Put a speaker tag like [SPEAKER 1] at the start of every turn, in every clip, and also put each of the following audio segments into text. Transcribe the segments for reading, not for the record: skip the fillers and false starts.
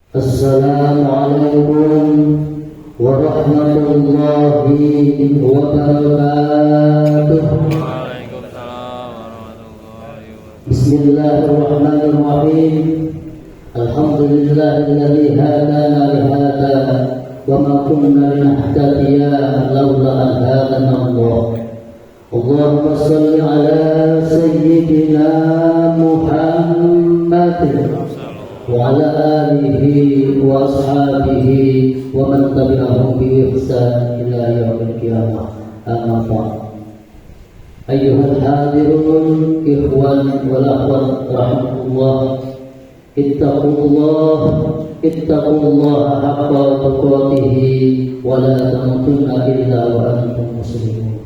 [SPEAKER 1] Assalamualaikum warahmatullahi wabarakatuh.
[SPEAKER 2] Waalaikumsalam warahmatullahi wabarakatuh.
[SPEAKER 1] Bismillahirrahmanirrahim. Alhamdulillahilladzi hadana li hadza wa ma kunna linahtadiya laula an hadana Allah. Allahumma shalli ala sayyidina Muhammadin wa ala alihi wa ashabihi wa man tabi'ahum bi ihsan ila yaumil qiyamah. Amma ba'd. Ayyuhal hadirun ikhwan wal akhwat rahmatullah, ittaqullah haqqa tuqatih wa la tamutunna illa wa antum muslimun.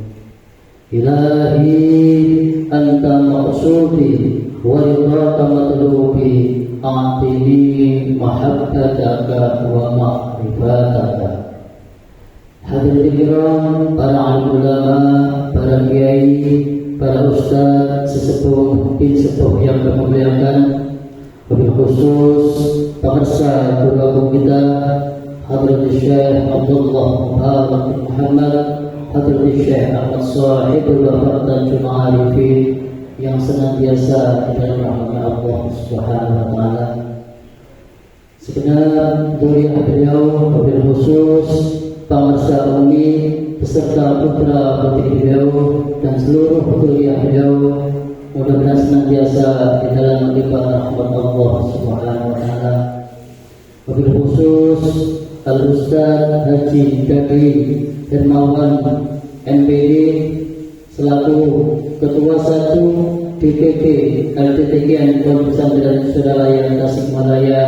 [SPEAKER 1] Ilahi anta maqsudi wa ridaka matlubi, a'tini mahabbataka wa ma'rifataka. Hadirin kiram, para ulama, para kiai, para ustaz, sesepuh, sepuh yang kami muliakan, wabil khusus pemirsa keluarga kita, Hadrat Syekh Abdullah Muhammad Muhammad, Hadrat Syekh Ahmad Sahibul Wafat dan Jum'ah Arifin yang senantiasa di dalam rahmat Allah Subhanahu wa Ta'ala. Segenap mulia beliau, wabil khusus pemirsa Umi beserta putra putri beliau dan seluruh kuliah beliau, mudah-mudahan senantiasa di dalam limpahan rahmat Allah Subhanahu wa Ta'ala. Wabil khusus Al-Ustaz Haji Dadi Hermawan MPD selaku Ketua 1 DPD LTTGN Pondok Pesantren Sodalaya Tasikmalaya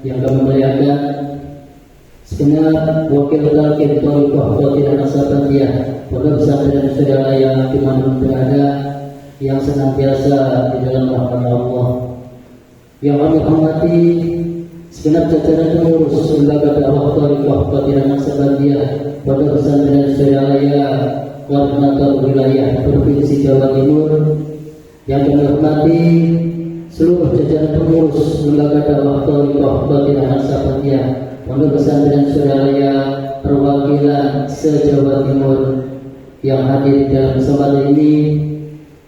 [SPEAKER 1] yang kami muliakan, segenap wakil talqin Thariqah Qadir Nasabandiyah Pondok Pesantren Sodalaya dimanapun berada yang senantiasa di dalam rahmat Allah. Yang kami hormati segenap jajaran pengurus lembaga dakwah Thariqah Qadir Nasabandiyah Pondok Pesantren Sodalaya Koordinator Wilayah Provinsi Jawa Timur. Yang kami hormati seluruh jajaran pengurus lembaga dakwah Thariqah Qadir Nasabandiyah Pondok Pesantren Sodalaya perwakilan se-Jawa Timur yang hadir dalam kesempatan ini.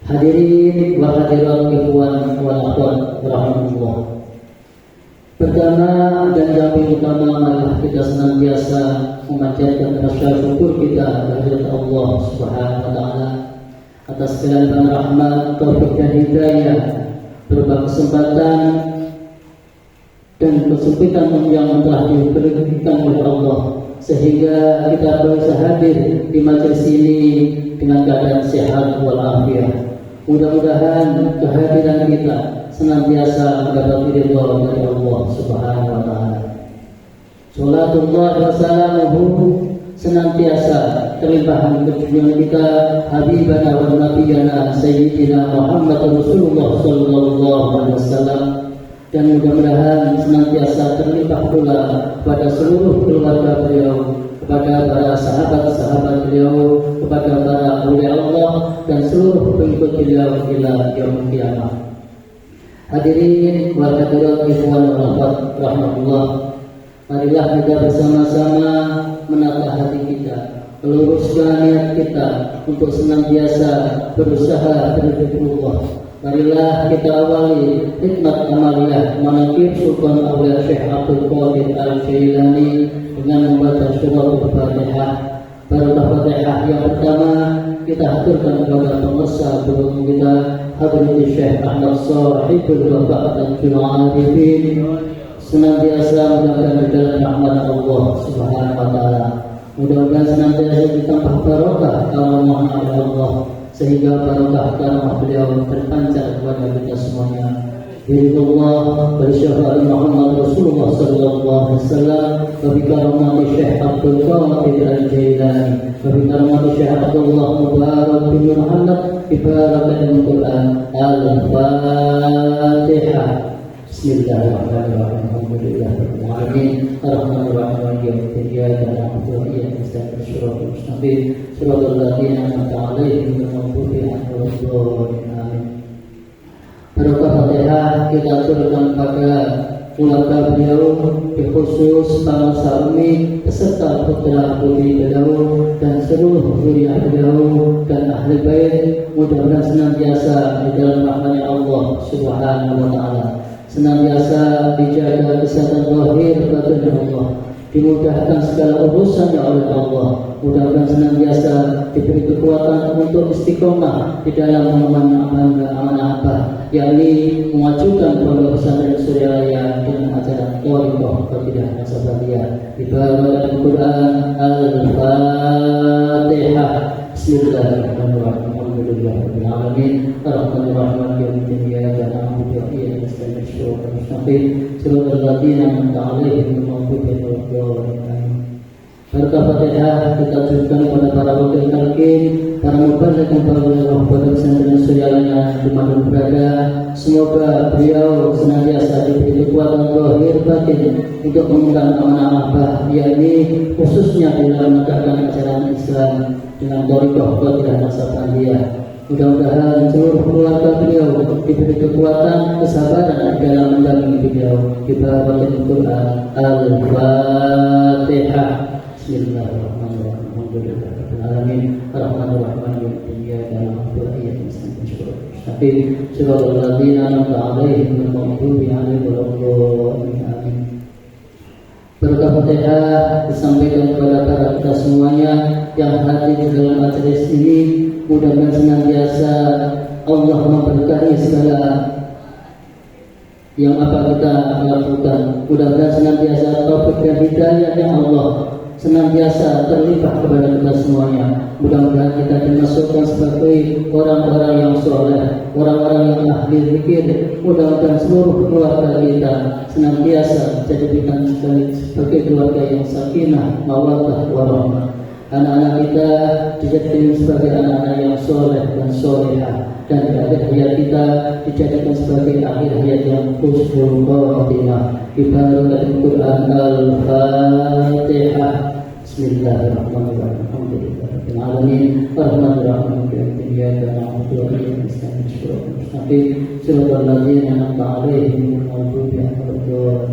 [SPEAKER 1] Hadirin wa hadirat ikhwan wal akhwat rahmatullah. Pertama dan yang utama adalah kita senantiasa memanjatkan rasa syukur kita kehadirat Allah Subhanahu wa Ta'ala atas segala rahmat, taufik dan hidayah berupa kesempatan dan kesempitan yang telah diberikan oleh Allah sehingga kita bisa hadir di majelis ini dengan keadaan sehat walafiat. Mudah-mudahan kehadiran kita senantiasa mendapat ridha dari Allah Subhanahu wa Ta'ala. Salatullah wa salamuhu senantiasa terlimpahkan ke junjungan kita Habibana wa Nabiyana Sayyidina Muhammad Rasulullah Sallallahu Alaihi Wasallam, dan mudah-mudahan senantiasa terlimpah pula pada seluruh keluarga beliau, kepada para sahabat-sahabat beliau, kepada para awliya Allah dan seluruh pengikut beliau ila yaumil qiyamah. Hadirin wa hadirat ikhwan wal akhwat rahmatullah, marilah kita bersama-sama menata hati kita, meluruskan niat kita untuk senantiasa berusaha beribadah. Marilah kita awali hikmat amaliyah manaqib Sultan Aulia Syekh Abdul Qadir Al-Jailani dengan membaca surah Al-Fatihah. Al-Fatihah yang pertama kita haturkan kepada pengusaha guru kita Hadrat Syekh Ahmad Sahibul Wafat dan Jum'ah Arifin, senantiasa mudah-mudahan di dalam rahmat Allah Subhanahu wa Ta'ala. Mudah-mudahan senantiasa ditambah barokah karunia Allah sehingga barokah karunia beliau terpancar kepada kita semuanya. Bismillah bersyafaat Muhammad Rasulullah Sallallahu Alaihi Wasallam, berbikaromati Syekh Abdul Qadir Al-Jailani, berbikaromati Syekh Abdullah Mubarak bin Muhammad, ibaratkan Quran Al-Fatihah. Bismillahirrahmanirrahim. Alhamdulillahirabbil alamin. Arrahmanirrahim. Maliki yaumiddin. Iyyaka na'budu wa iyyaka nasta'in. Shiratal mustaqim. Shiratal ladzina an'amta 'alaihim ghairil maghdubi 'alaihim waladdallin. Barokah Fatihah kita aturkan pada keluarga beliau, khusus bangsa Umi beserta putra putri beliau dan seluruh zuriat beliau dan ahli bait, mudah-mudahan senantiasa di dalam rahmat Allah Subhanahu wa taala, senantiasa dijaga kesehatan zahir batin Allah, dimudahkan segala urusannya oleh Allah, mudah-mudahan senantiasa diberi kekuatan untuk istiqomah di dalam amanah, yakni mengajukan pondok pesantren Suryalaya dengan ajaran Thariqah Qabidah Nasabandiyah. Ibarat Al-Quran Al-Fatihah. Bismillahirrahmanirrahim. Alhamdulillahirabbil alamin. Arrahmanirrahim. Yaumiddin. Iyyaka na'budu wa iyyaka nasta'in. Shiratal mustaqim. Shiratal ladzina an'amta 'alaihim ghairil maghdubi 'alaihim waladdallin. Berkah Fatihah kita tujukan kepada para wakil talqin, para mubaligh dan para ulama pondok pesantren Suryalaya dimanapun berada. Semoga beliau senantiasa diberi kekuatan zahir batin untuk mengembangkan amanah, yakni khususnya dalam menegakkan ajaran Islam dengan Thariqah Qabidah Nasabandiyah. Mudah-mudahan seluruh keluarga beliau diberi kekuatan, kesabaran dalam mendampingi beliau. Kita baca Al-Quran Al-Fatihah. Bismillahirrahmanirrahim. Alhamdulillahirabbil alamin. Arrahmanirrahim. Iyyaka na'budu wa iyyaka nasta'in. Shiratal ladzina an'amta 'alaihim ghairil maghdubi 'alaihim waladdallin. Amin. Berkah Fatihah disampaikan kepada para kita semuanya yang hadir di dalam majelis ini. Mudah-mudahan senantiasa Allah memberkahi segala yang apa kita lakukan. Mudah-mudahan senantiasa taufik dan hidayah yang Allah senantiasa terlimpah kepada kita semuanya. Mudah-mudahan kita dimasukkan sebagai orang-orang yang soleh, orang-orang yang ahli zikir. Mudah-mudahan seluruh keluarga kita senantiasa dijadikan sebagai keluarga yang sakinah, mawaddah, warahmah. Anak-anak kita dijadikan sebagai anak-anak yang soleh dan solehah, dan di akhir hayat kita dijadikan sebagai akhir hayat yang husnul khatimah. Ibarat Al-Quran Al-Fatihah. Bismillahirrahmanirrahim. Alhamdulillahirabbil alamin. Arrahmanirrahim. Iyyaka na'budu wa iyyaka nasta'in. Shiratal ladzina an'amta 'alaihim ghairil maghdubi 'alaihim waladdallin.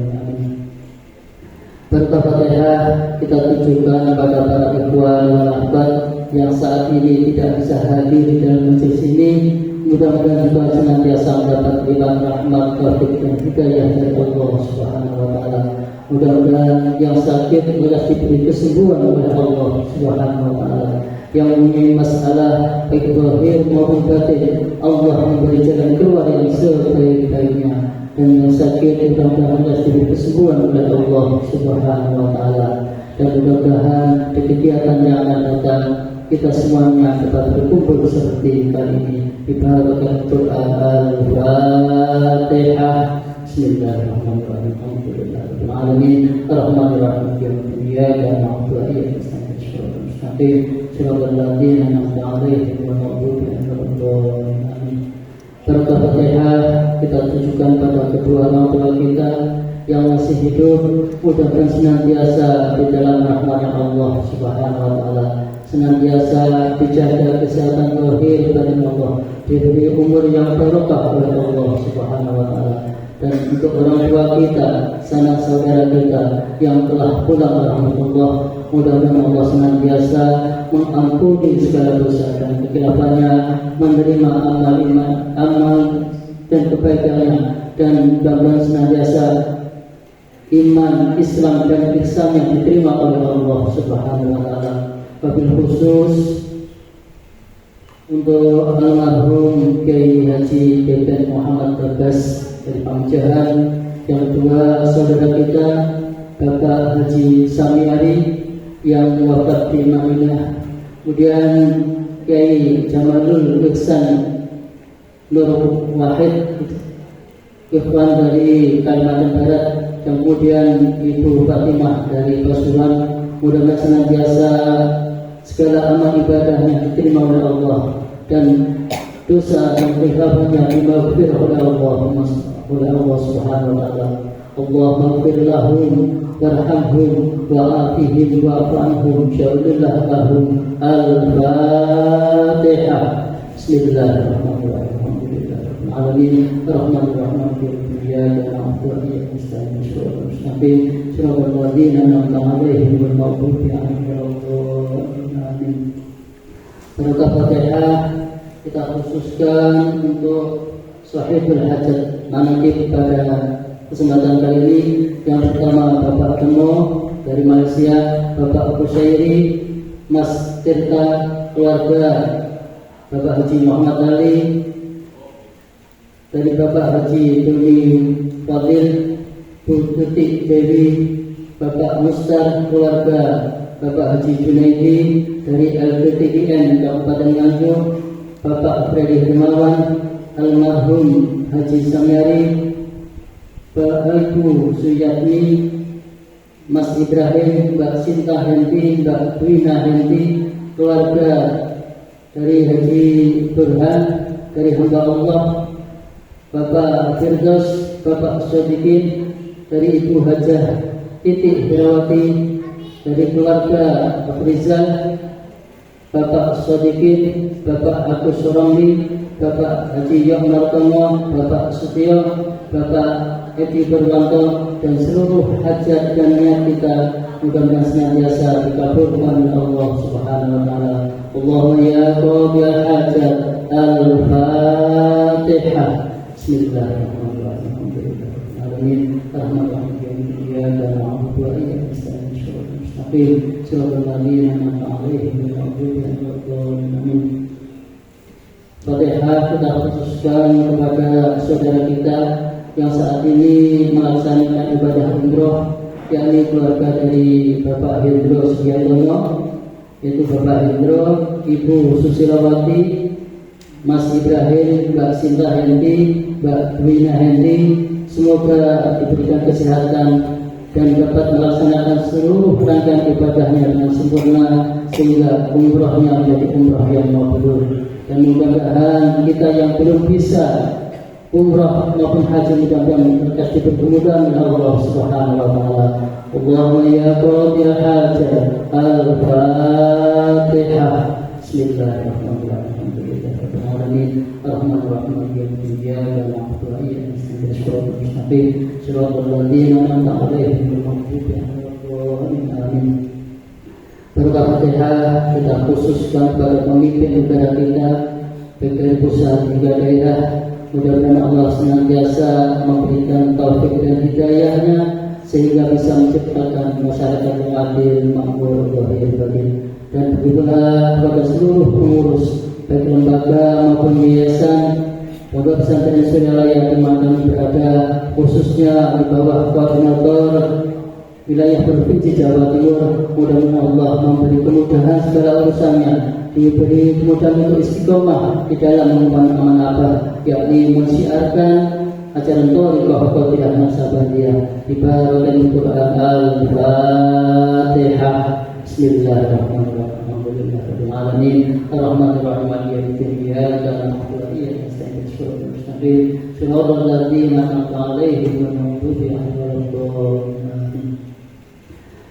[SPEAKER 1] Berkah Fatihah kita tujukan kepada para ikhwan wal akhwat yang saat ini tidak bisa hadir di dalam majelis ini. Mudah-mudahan juga senantiasa mendapat limpahan rahmat, taufik dan hidayah dari Allah Subhanahu wa taala. Mudah-mudahan yang sakit mudah diberi kesembuhan oleh Allah Subhanahu wa taala. Yang mempunyai masalah baik zahir maupun batin, Allah memberi jalan keluar yang sebaik-baiknya. Dan yang sakit mudah-mudahan mudah diberi kesembuhan oleh Allah Subhanahu wa taala. Dan mudah-mudahan di kegiatan yang akan datang kita semuanya dapat berkumpul seperti kali ini. Ibarat Al-Quran Al-Fatihah. Bismillahirrahmanirrahim. Alhamdulillahirabbil alamin. Arrahmanirrahim. Iyyaka na'budu wa iyyaka nasta'in. Shiratal ladzina an'amta 'alaihim ghairil maghdubi 'alaihim waladdallin. Amin. Berkah Fatihah kita tujukan pada kedua orang tua kita yang masih hidup. Mudah-mudahan senantiasa di dalam rahmat Allah Subhanahu wa taala, senantiasa dijaga kesehatan zahir batin Allah, diberi umur yang barokah oleh Allah Subhanahu wa taala. Dan untuk orang tua kita, sanak saudara kita yang telah pulang rahmatullah, mudah-mudahan Allah senantiasa mengampuni segala dosa dan kekilafannya, menerima amal dan kebaikannya, dan mudah-mudahan senantiasa iman, Islam dan ihsan yang diterima oleh Allah Subhanahu wa taala. Wabil khusus untuk almarhum Kiai Haji Deden Muhammad Bagas dari Pamjahan, yang kedua saudara kita Bapak Haji Samiari yang wafat di Madinah, kemudian Kiai Jamalul Ihsan Nur Wahid ikhwan dari Kalimantan Barat, dan kemudian Ibu Fatimah dari Pasuruan. Mudah-mudahan senantiasa segala amal ibadahnya diterima oleh Allah dan dosa dan kekhilafannya dimaghfirah oleh Allah Subhanahu wa taala. Allahumma ighfir lahum warhamhum wa'afihim wa'fu anhum sya'ulillah lahum. Al-Fatihah. Bismillahirrahmanirrahim. Alhamdulillahirabbil alamin. Arrahmanirrahim. Iyyaka na'budu wa iyyaka nasta'in. المستقيم صراط الذين أنعمت عليهم غير المغضوب عليهم ولا الضالين آمين. Barokah Fatihah kita khususkan untuk Sahibul Hajat manaqib pada kesempatan kali ini. Yang pertama Bapak Temo dari Malaysia, Bapak Abu Syairi, Mas Tirta, keluarga Bapak Haji Muhammad Ali, dari Bapak Haji Tuni Fadil, Bu Tutik Dewi, Bapak Mustar, keluarga Bapak Haji Junaidi dari LPTGN Kabupaten Nganjuk, Bapak Freddy Hermawan, almarhum Haji Samyari, Pak Ibu Suyatmi, Mas Ibrahim, Mbak Sinta Henti, Mbak Dwina Henti, keluarga dari Haji Burhan, dari hamba Allah, Bapak Firdaus, Bapak Sodikin, dari Ibu Hajah Titik Herawati, dari keluarga Pak Rizal, Bapak Sodikin, Bapak Agus Romli, Bapak Haji Yok Martomo, Bapak Sutio, Bapak Edi Berwanto, dan seluruh hajat dan niat kita mudah-mudahan senantiasa dikabulkan oleh Allah Subhanahu wa taala. Allahumma ya qadiyal hajat, Al-Fatihah. Bismillahirrahmanirrahim. Alamin. Rahmanirrahim. Ya na'budu wa iyyaka nasta'in. Mustaqim. Shiratal ladzina an'amta 'alaihim ghairil maghdubi 'alaihim waladdallin. Amin. Fatihah kita khususkan kepada saudara kita yang saat ini melaksanakan ibadah umroh, yakni keluarga dari Bapak Hendro Sugiantono, yaitu Bapak Hendro, Ibu Susilawati, Mas Ibrahim, Mbak Sinta Henti, Mbak Dwina Henti. Semoga diberikan kesehatan dan dapat melaksanakan seluruh rangkaian ibadahnya dengan sempurna sehingga umrohnya menjadi umroh yang mabrur. Dan mudah-mudahan kita yang belum bisa umrah maupun haji mudah-mudahan berkas dipermudah oleh Allah Subhanahu wa taala. Allahumma ya qadiyal hajat, Al-Fatihah. Bismillahirrahmanirrahim. Alamin. Arrahmanirrahim. Iyyaka na'budu wa iyyaka nasta'in. Shiratal ladzina an'amta 'alaihim ghairil maghdubi 'alaihim waladdallin. Amin. Berkah Fatihah kita khususkan kepada pemimpin negara kita, baik dari pusat hingga daerah. Mudah-mudahan Allah senantiasa memberikan taufik dan hidayahnya sehingga bisa menciptakan masyarakat yang adil, makmur, zahir, batin. Dan begitulah kepada seluruh pengurus baik lembaga maupun yayasan Pondok Pesantren Suryalaya di mana kami berada, khususnya di bawah koordinator wilayah Provinsi Jawa Timur. Mudah-mudahan Allah memberi kemudahan segala urusannya, diberi kemudahan untuk istiqomah di dalam mengemban amanah, yakni mensiarkan ajaran Thariqah Qadriyah Naksabandiyah di barokah Quran Al-Fatihah. Bismillahirrahmanirrahim. Alhamdulillahirabbil alamin. Arrahmanirrahim. Maliki yaumiddin. Iyyaka na'budu wa iyyaka nasta'in. Shiratal mustaqim. Shiratal ladzina an'amta 'alaihim ghairil maghdubi 'alaihim waladdallin.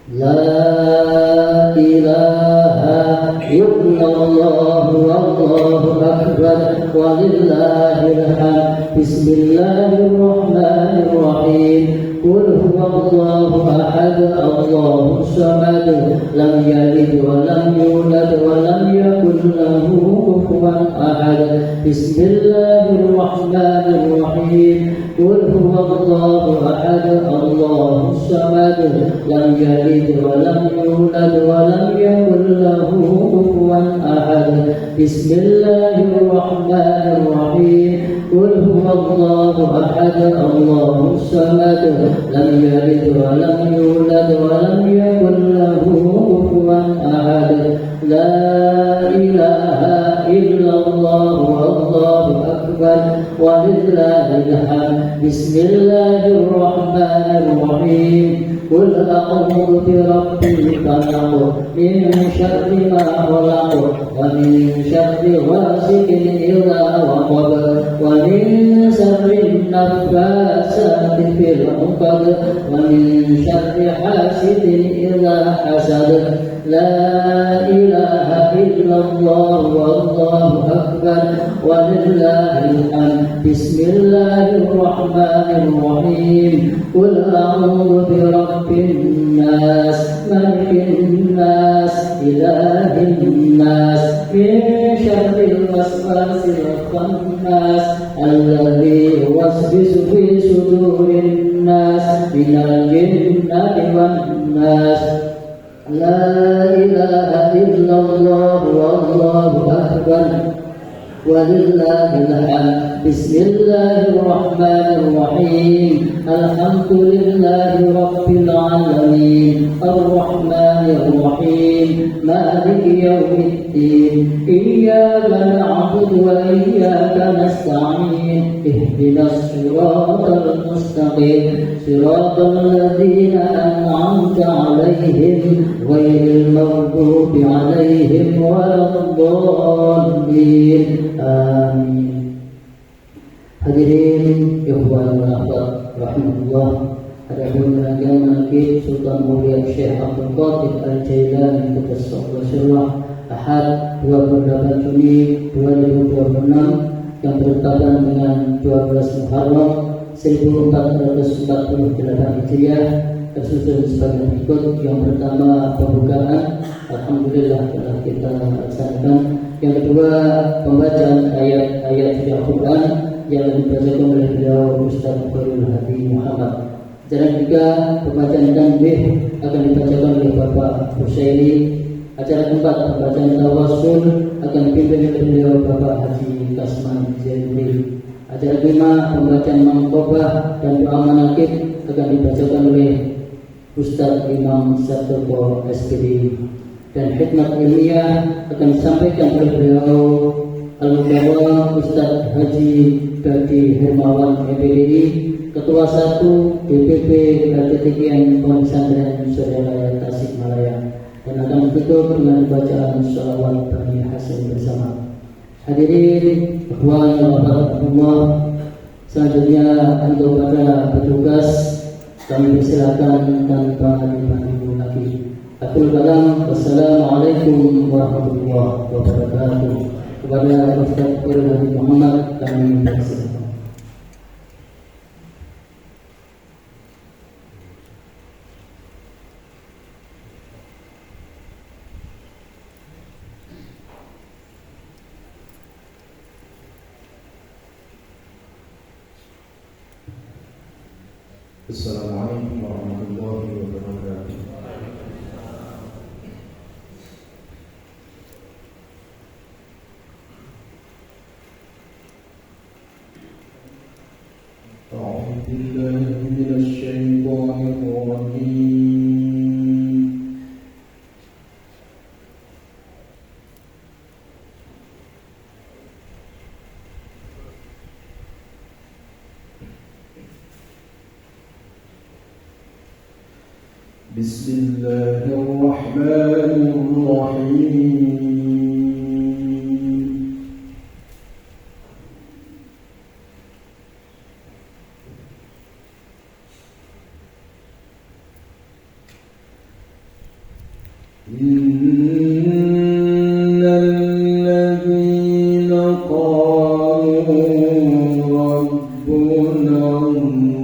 [SPEAKER 1] La ilaha illallah wallahu akbar walillahil hamd. Bismillahirrahmanirrahim. Qul huwallahu ahad, Allahus samad, lam yalid wa lam yulad wa lam yakul lahu kufuwan ahad. Bismillahirrahmanirrahim. Qul huwallahu ahad, Allahus samad, lam yalid wa lam yulad wa lam yakul lahu kufuwan ahad. Bismillahirrahmanirrahim. Qul huwallahu ahad, Allahus samad, lam yalid wa lam yulad wa lam yakul lahu kufuwan ahad. La ilaha illallah wallahu akbar walillahil hamd. Bismillahirrahmanirrahim. Qul a'udzu birabbil falaq, min syarri ma khalaq, wa min syarri ghasiqin idza waqab, wa min syarri naffasati fil 'uqad, wa min syarri hasidin idza hasad. La ilaha illallah wallahu akbar walillahil hamd. Bismillahirrahmanirrahim. Qul a'udzu birabbin nas, malikin nas, ilahin nas, min syarril waswasil khannas, alladzi yuwaswisu fi sudurin nas, minal jinnati wan nas. La ilaha illallah wallahu akbar walillahil hamd. Bismillahirrahmanirrahim. Alhamdulillahi rabbil alamin. Arrahmanir rahim. Maliki yaumiddin. Iyyaka na'budu wa iyyaka nasta'in. Ihdinas siratal mustaqim. Siratal ladzina an'amta 'alaihim ghairil maghdubi 'alaihim waladdallin. Amin. Hadirin ikhwan wa akhwat rahimahullah. Adapun rangkaian manaqib Sultan Mulia Syekh Abdul Qadir Al-Jailani Quddasallahu sirrah Ahad 28 Juni 2026 yang bertepatan dengan 12 Muharram 1448 Hijriah tersusun sebagai berikut. Yang pertama, pembukaan, alhamdulillah telah kita laksanakan. Yang kedua, pembacaan ayat-ayat Al-Quran yang dibacakan oleh beliau Ustaz Khairul Hadi Muhammad. Acara ketiga, pembacaan tanbih akan dibacakan oleh Bapak Husaini. Acara keempat, pembacaan tawassul akan dipimpin oleh beliau Bapak Haji Kasman Zainuri. Acara kelima, pembacaan mangkobah dan doa manaqib akan dibacakan oleh Ustaz Imam Satoko SPD. Dan hikmat ilmiah akan disampaikan oleh beliau Al-Mukarram Ustaz Haji Dadi Hermawan MPDI, Ketua 1 DPP Katikian Pesantren Surya Tasikmalaya, dan akan ditutup dengan bacaan sholawat Bani Hasan bersama. Hadirin ikhwan wa rahmatullah, selanjutnya untuk para petugas kami persilakan tanpa dipandu lagi. Akhirul kalam, wassalamualaikum warahmatullahi wabarakatuh. Kepada Ustaz Khairul Hadi Muhammad kami persilakan.
[SPEAKER 3] Assalamualaikum warahmatullahi wabarakatuh. أعوذ بالله من الشيطان الرجيم. بسم الله الرحمن الرحيم. إن الذين قالوا ربنا الله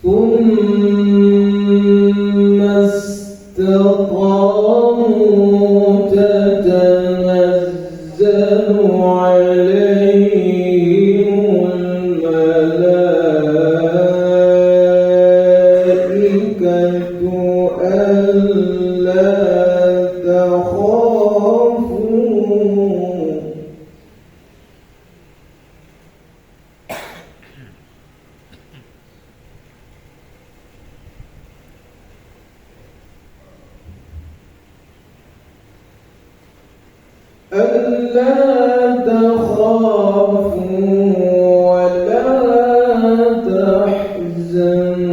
[SPEAKER 3] ثم استقاموا تتنزل عليهم الملائكة ألا تخافوا ولا تحزنوا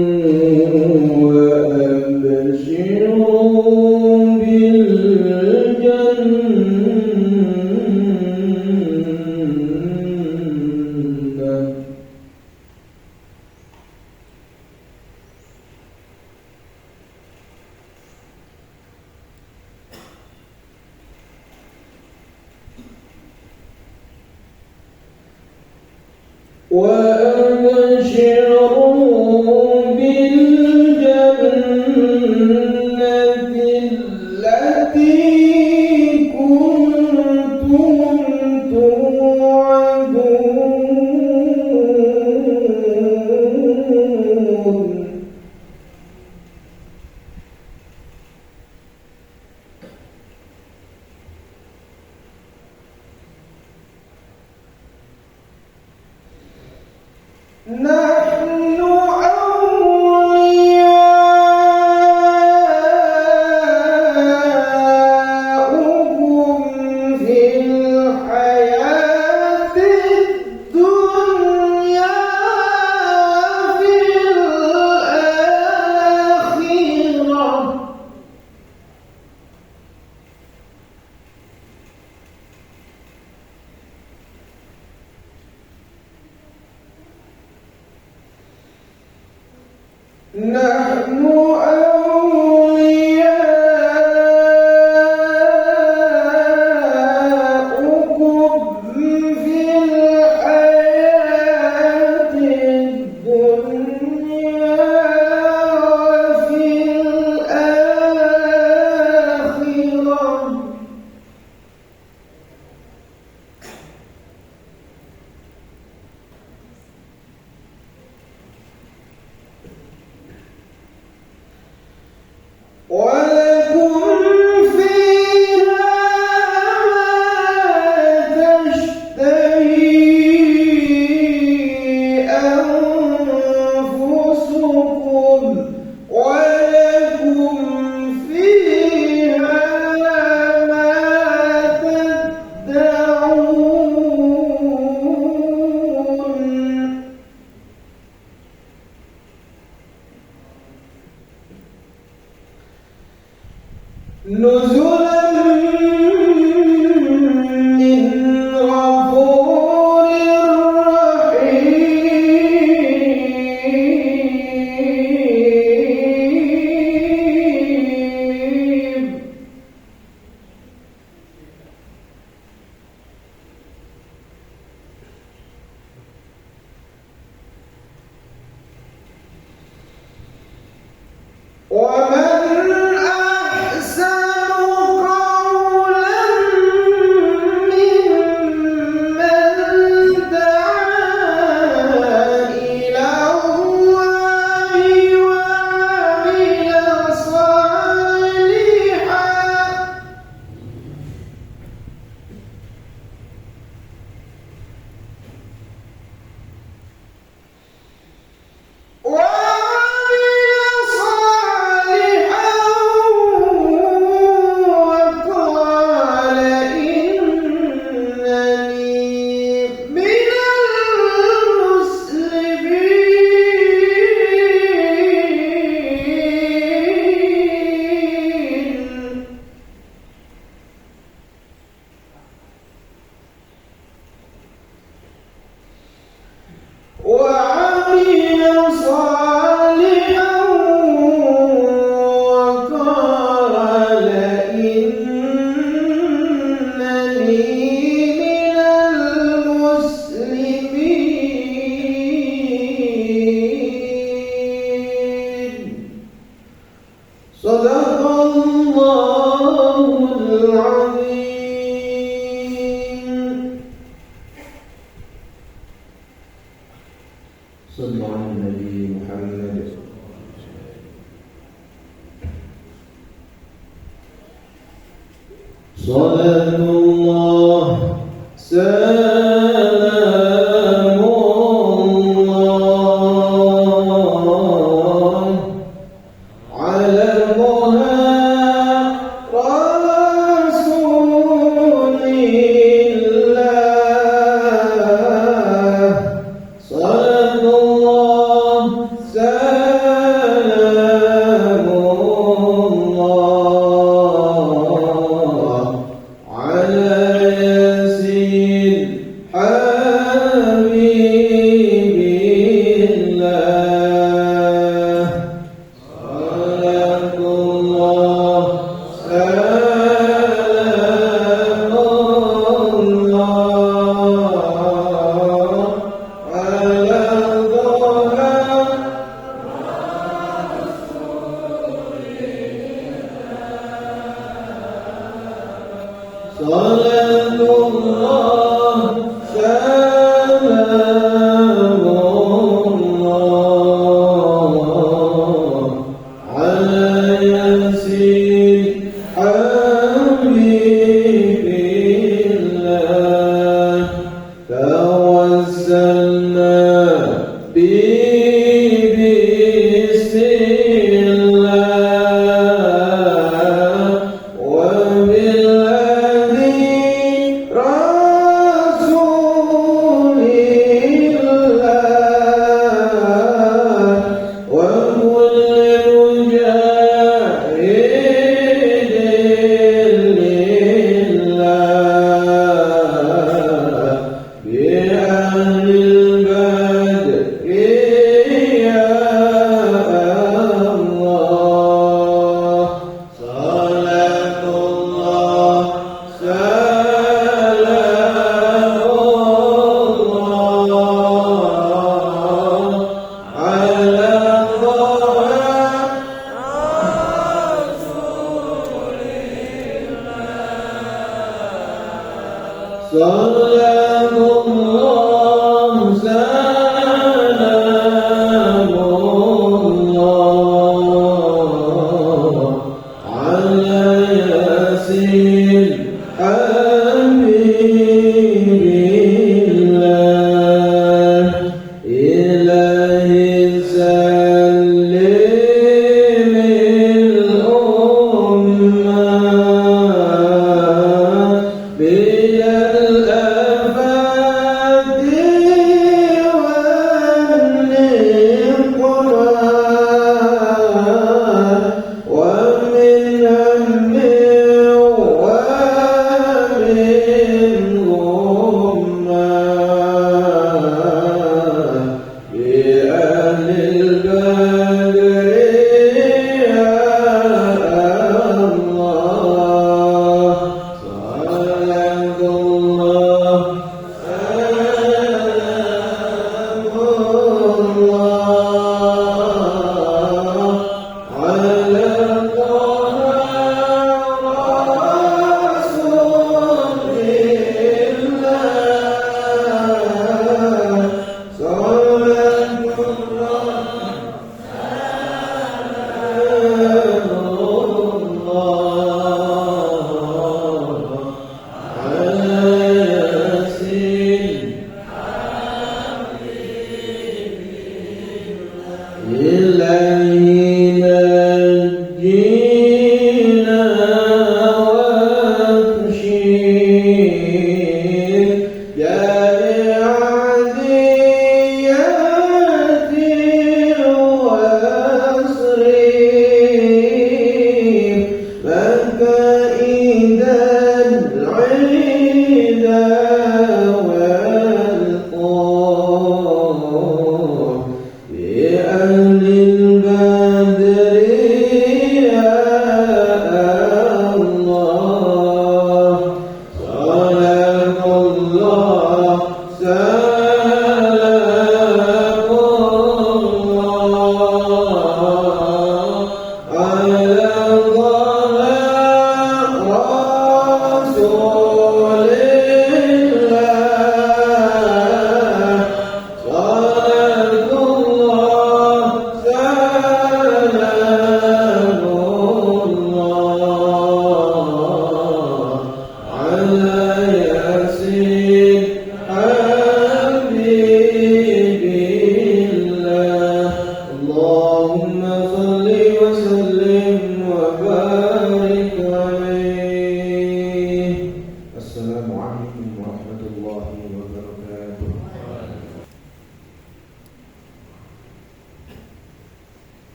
[SPEAKER 3] على ياسين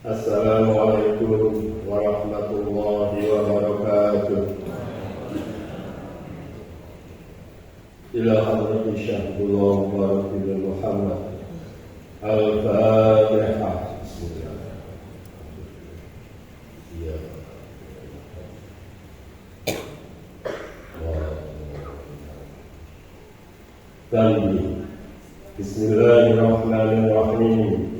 [SPEAKER 4] Assalamualaikum warahmatullahi wabarakatuh. Ila hadrati Syahidullah Mubarakillah Muhammad Al-Fatihah. Bismillah. Ya. Tanbih. Bismillahirrahmanirrahim.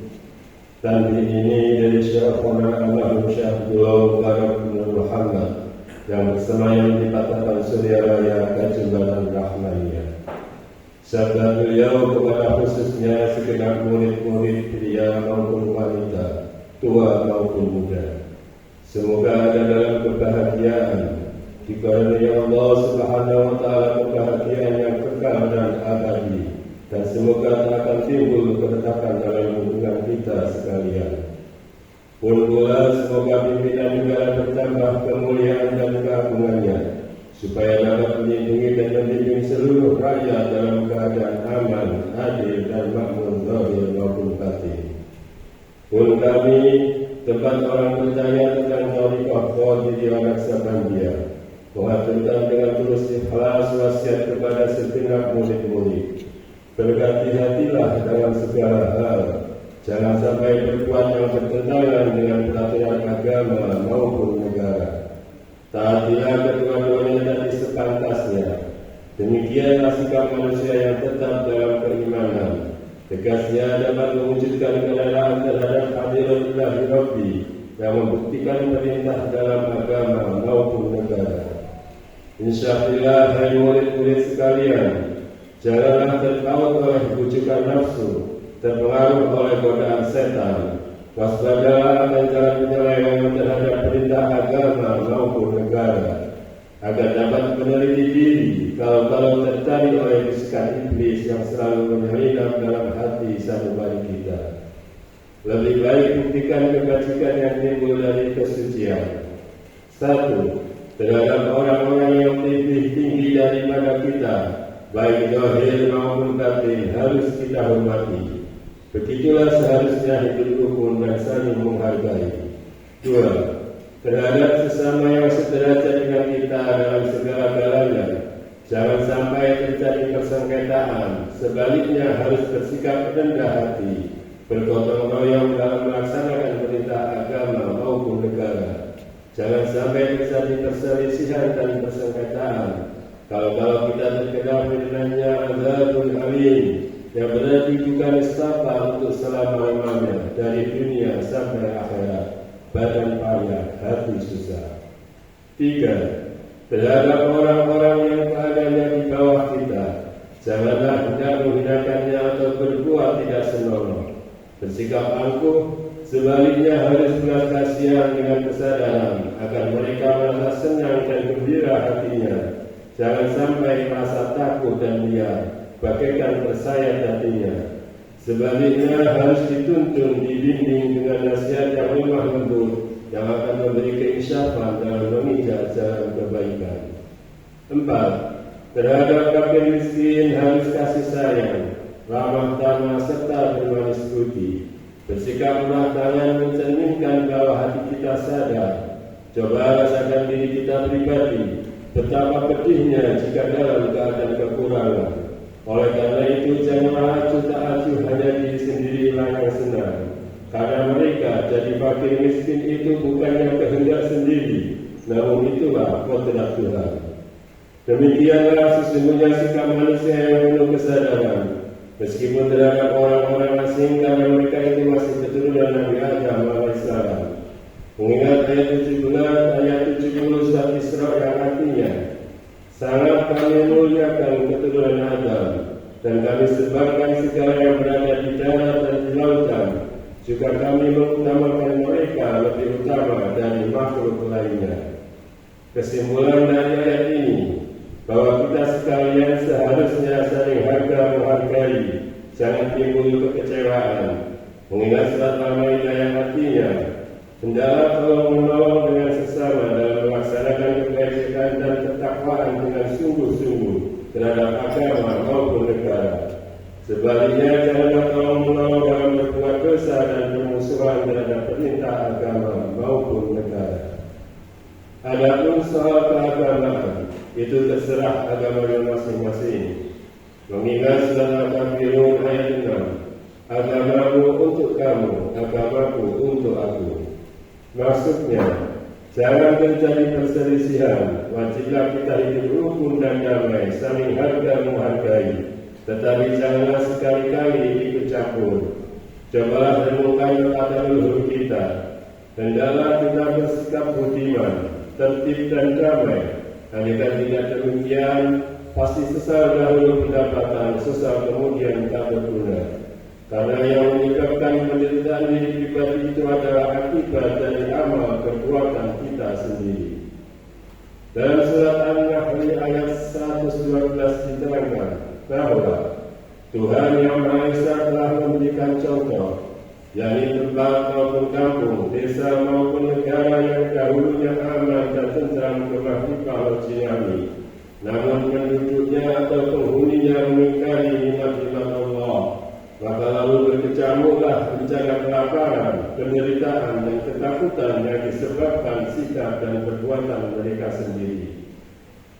[SPEAKER 4] Tanbih ini dari Syekhuna Almarhum Syahidullah Mubarakillah Muhammad yang bersemayam di Patahan Surya Raya Kajumbaran Rahmaniyah. Sabda beliau kepada khususnya segenap murid-murid pria maupun wanita, tua maupun muda. Semoga ada dalam kebahagiaan dikarenai Allah Subhanahu wa taala, kebahagiaan yang kekal dan abadi, dan semoga tak akan timbul keretakan dalam hubungan kita sekalian. Pun pula semoga pimpinan negara bertambah kemuliaan dan keagungannya, supaya dapat melindungi dan membimbing seluruh rakyat dalam keadaan aman, adil dan makmur zahir maupun batin. Pun kami, tempat orang percaya tentang Thariqah Qadiriyah Naqsabandiyah, mengaturkan dengan tulus ikhlas wasiat kepada segenap murid-murid. Berhati-hatilah dalam segala hal, jangan sampai berbuat yang bertentangan dengan peraturan agama maupun negara. Taatilah kedua-duanya tadi sepantasnya. Demikianlah sikap manusia yang tetap dalam keimanan. Tegasnya dapat mewujudkan kerelaan terhadap hadiratullah Rabbi yang membuktikan perintah dalam agama maupun negara. Insyaallah, hai murid-murid sekalian, janganlah terpaut oleh bujukan nafsu, terpengaruh oleh godaan setan. Waspadalah akan jalan penyelewengan terhadap perintah agama maupun negara, agar dapat meneliti diri kalau tertarik oleh bisikan iblis yang selalu menyelinap dalam hati sanubari kita. Lebih baik buktikan kebajikan yang timbul dari kesucian. 1. Terhadap orang-orang yang lebih tinggi daripada kita, baik zahir maupun batin, harus kita hormati. Begitulah seharusnya hidup rukun dan saling menghargai. 2. Terhadap sesama yang sederajat dengan kita dalam segala galanya, jangan sampai terjadi persengketaan. Sebaliknya harus bersikap rendah hati, bergotong royong dalam melaksanakan perintah agama maupun negara. Jangan sampai terjadi perselisihan dan persengketaan. Kalau kita terkena firman-Nya azabun alim, yang berarti bukan istighfar untuk selama-lamanya dari dunia sampai akhirat, badan payah, hati susah. 3. Terhadap orang-orang yang keadaannya di bawah kita, janganlah hendak menghinakannya atau berbuat tidak senonoh. Bersikap angkuh, sebaliknya harus belas kasihan dengan kesadaran agar mereka merasa senang dan gembira hatinya. Jangan sampai merasa takut dan liar, bagaikan tersayat hatinya. Sebaliknya harus dituntun, dibimbing dengan nasihat yang lemah lembut, yang akan memberi keinsyafan dalam menginjak jalan kebaikan. 4. Terhadap fakir miskin harus kasih sayang, ramah tamah serta bermanis budi. Bersikap murah tangan mencerminkan bahwa hati kita sadar. Coba rasakan diri kita pribadi, betapa pedihnya jika dalam keadaan kekurangan. Oleh karena itu, janganlah acuh tak acuh hanya diri sendirilah yang senang. Karena mereka jadi fakir miskin itu bukannya kehendak sendiri, namun itulah kodrat Tuhan. Demikianlah sesungguhnya sikap manusia yang penuh kesadaran, meskipun terhadap orang-orang asing, karena mereka itu masih keturunan Nabi Adam alaihissalam. Mengingat ayat 70 surat Isra yang artinya, sangat kami muliakan keturunan Adam, dan kami sebarkan segala yang berada di darat dan di lautan. Juga kami mengutamakan mereka lebih utama dari makhluk lainnya. Kesimpulan dari ayat ini, bahwa kita sekalian seharusnya saling harga-menghargai, jangan timbul kekecewaan. Mengingat surat Al-Maidah yang artinya, hendaklah tolong-menolong dengan sesama dalam melaksanakan kebajikan dan ketakwaan dengan sungguh-sungguh terhadap agama maupun negara. Sebaliknya, janganlah tolong-menolong dalam berbuat dosa dan bermusuhan terhadap perintah agama maupun negara. Adapun soal keagamaan, itu terserah agamanya masing-masing. Mengingat surat Al-Kafirun ayat 6, agamamu untuk kamu, agamaku untuk aku. Maksudnya, jangan terjadi perselisihan. Wajiblah kita hidup rukun dan damai, saling harga-menghargai. Tetapi janganlah sekali-kali ikut campur. Cobalah renungkan kata leluhur kita. Hendaklah kita bersikap budiman, tertib dan damai. Andaikan tidak demikian, pasti sesal dahulu pendapatan, sesal kemudian tak berguna. Karena yang menyebabkan penderitaan diri pribadi itu adalah akibat dari amal perbuatan kita sendiri. Dalam surat An-Nahl ayat 112 diterangkan bahwa Tuhan Yang Maha Esa telah memberikan contoh, yakni tempat maupun kampung, desa maupun negara yang dahulunya aman dan tentram kemah dipal tsunami. Namun penduduknya atau penghuninya mengingkari nikmat-nikmat Allah, maka lalu berkecamuklah bencana kelaparan, penderitaan dan ketakutan yang disebabkan sikap dan perbuatan mereka sendiri.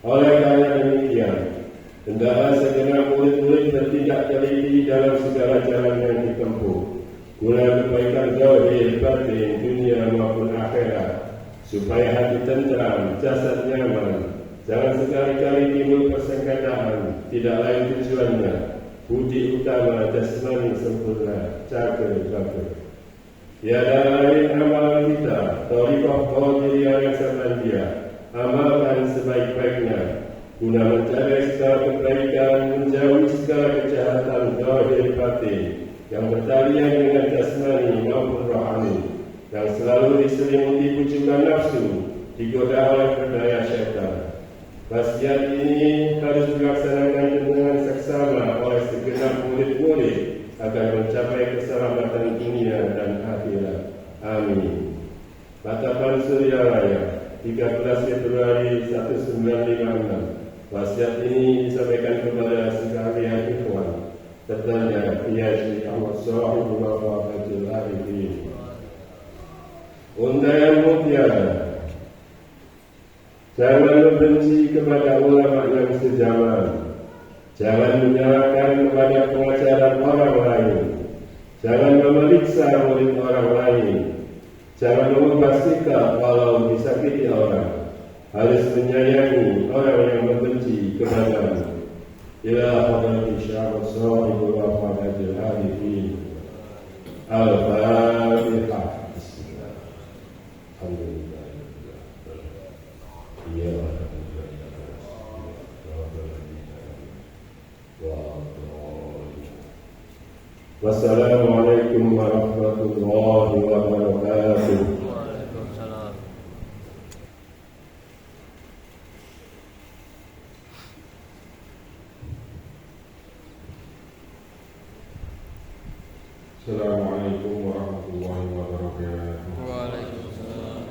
[SPEAKER 4] Oleh karena demikian, hendaklah segenap murid-murid bertindak teliti dalam segala jalan yang ditempuh, guna kebaikan zahir batin dunia maupun akhirat, supaya hati tentram, jasad nyaman. Jangan sekali-kali timbul persengketaan, tidak lain tujuannya budi utama jasmani sempurna, cager-cager. Tiada lain amalan kita, thariqah qadiriyah yang selandia, amalkan sebaik-baiknya, guna mencapai segala kebaikan, menjauhi segala kejahatan zahir batin yang bertalian dengan jasmani maupun rohani, yang selalu diselimuti pujukan nafsu, digoda oleh berdaya syaitan. Wasiat ini harus dilaksanakan dengan seksama oleh segenap murid-murid agar mencapai keselamatan dunia dan akhirat. Amin. Batapan Surya Raya, 13 Februari 1956. Wasiat ini disampaikan kepada sekalian ikhwan. Tertanya, Syekh Ahmad Sahibul Wafatul Arifin. Undayan mutiara. Jangan membenci kepada ulama yang sejaman. Jangan menyalahkan kepada pengajaran orang lain. Jangan memeriksa murid orang lain. Jangan mengubah sikap walau disakiti orang. Harus menyayangi orang yang membenci kepadamu. Ila hadrati Syekh Sahibul Wafatul Arifin. Al-Fatihah. Alhamdulillah. Wassalamualaikum warahmatullahi wabarakatuh.
[SPEAKER 2] Waalaikumsalam.
[SPEAKER 4] Assalamualaikum warahmatullahi wabarakatuh.
[SPEAKER 2] Waalaikumsalam.